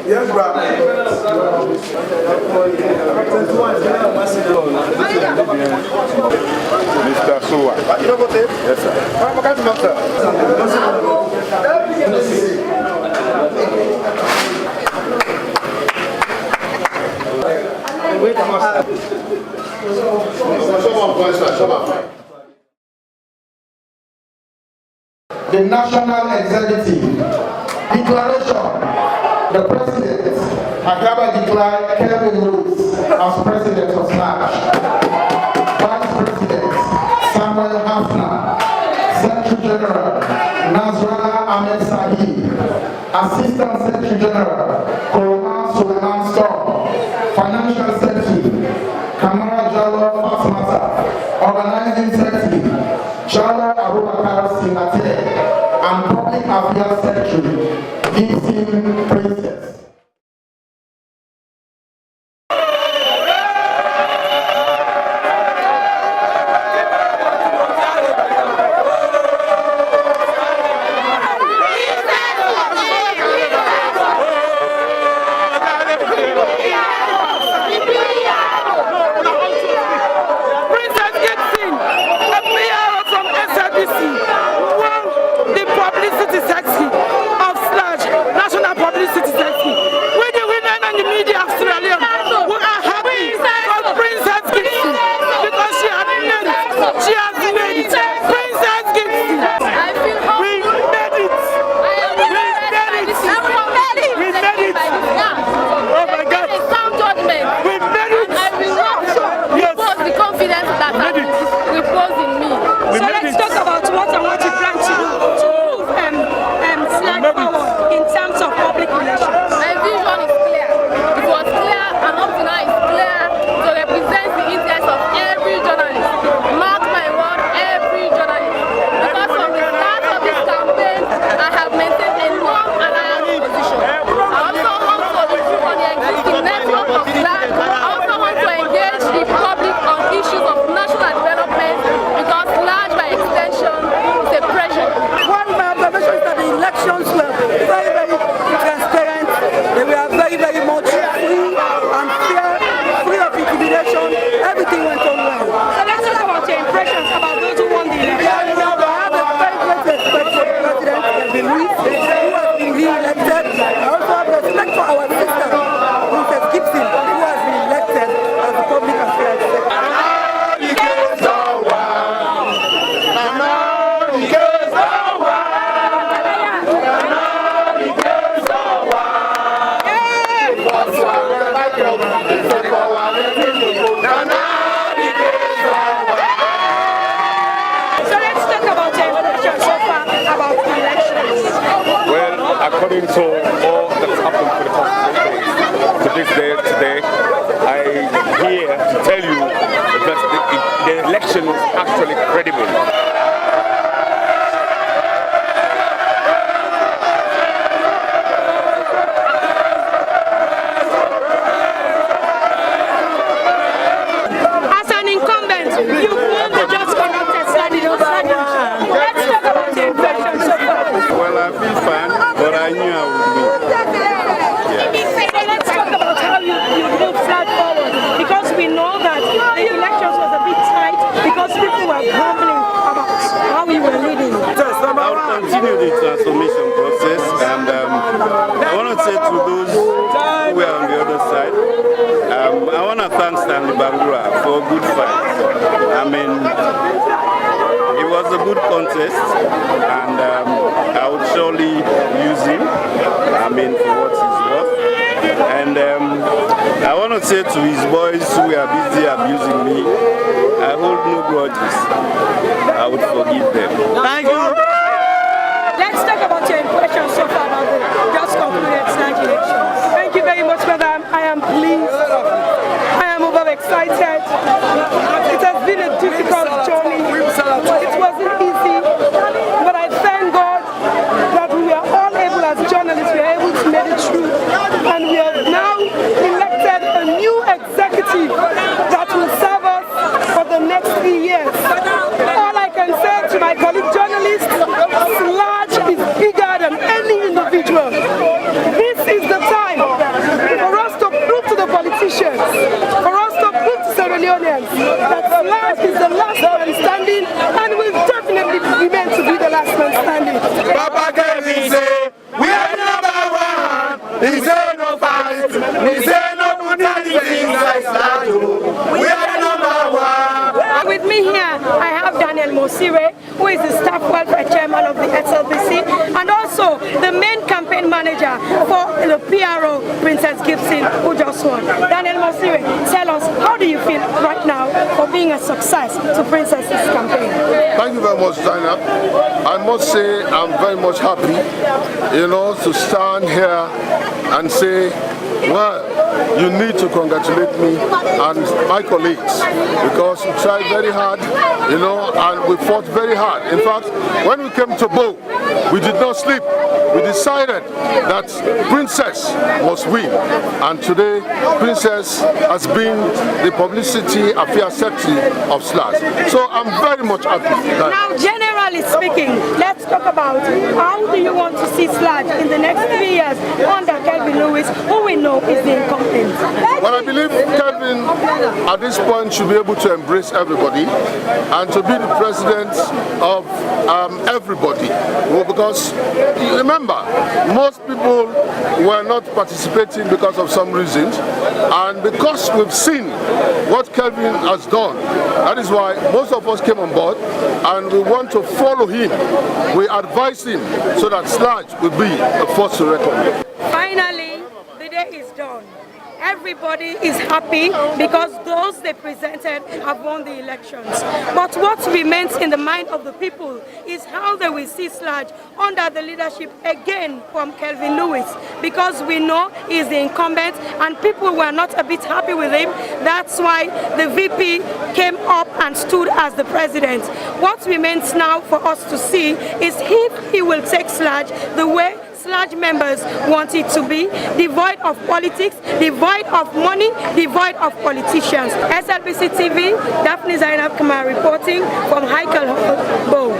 Yes, brother. Mr. Suwa. You don't go there? Yes, sir. I'm going to come, sir. The National Executive Declaration. The President, I hereby declare Kevin Rhodes as President of Slaj. Vice President, Samuel Hafner. Secretary General, Nasrallah Ahmed Sahib. Assistant Secretary General, Corona Suleiman Storm. Financial Secretary, Kamara Jallo Fatmata. Organizing Secretary, Jallo Abubakar Sinate. And Public Affairs Secretary, Gibson Princess. According to all that's happened to the constitution to this day today, I'm here to tell you that the election was actually credible. Continue the transformation process, and I want to say to those who are on the other side, I want to thank Stanley Bangura for a good fight. I mean, it was a good contest, and I would surely use him, I mean, for what he's worth. And I want to say to his boys who are busy abusing me, I hold no grudges. I would forgive them. Thank you. Let's talk about your impressions so far about the just concluded Slaj elections. Thank you very much, madam. I am pleased. I am overexcited. It has been a difficult journey. It wasn't easy, but I thank God that we are individual. This is the time for us to prove to the politicians, for us to prove to Sierra Leoneans that Slaj is the last man standing and will definitely be meant to be the last man standing. Papa Kevin say, we are number one. He say no fight. We say no brutality inside Slaj. We are number one. With me here, I have Daniel Mosire, who is the staff welfare chairman of the SLBC, and also the main campaign manager for the PRO, Princess Gibson, who just won. Daniel Mosire, tell us, how do you feel right now for being a success to Princess's campaign? Thank you very much, Zainab. I must say I'm very much happy, to stand here and say, well, you need to congratulate me and my colleagues because we tried very hard, and we fought very hard. In fact, when we came to Bo, we did not sleep. We decided that Princess must win, and today Princess has been the publicity affairs secretary of Slaj. So I'm very much happy. Now, generally speaking, let's talk about how do you want to see Slaj in the next 3 years under Kelvin Lewis, who we know is the incumbent. Well, I believe Kelvin at this point should be able to embrace everybody and to be the president of everybody. Well, because remember, most people were not participating because of some reasons, and because we've seen what Kelvin has done, that is why most of us came on board, and we want to follow him. We advise him so that Slaj will be a force to reckon with. Finally, the day is done. Everybody is happy because those they presented have won the elections. But what remains in the mind of the people is how they will see Slaj under the leadership again from Kelvin Lewis, because we know he is the incumbent and people were not a bit happy with him. That's why the VP came up and stood as the president. What remains now for us to see is if he will take Slaj the way Slaj members want it to be, devoid of politics, devoid of money, devoid of politicians. SLBC TV, Daphne Zainab Kamar reporting from Haikal Bo.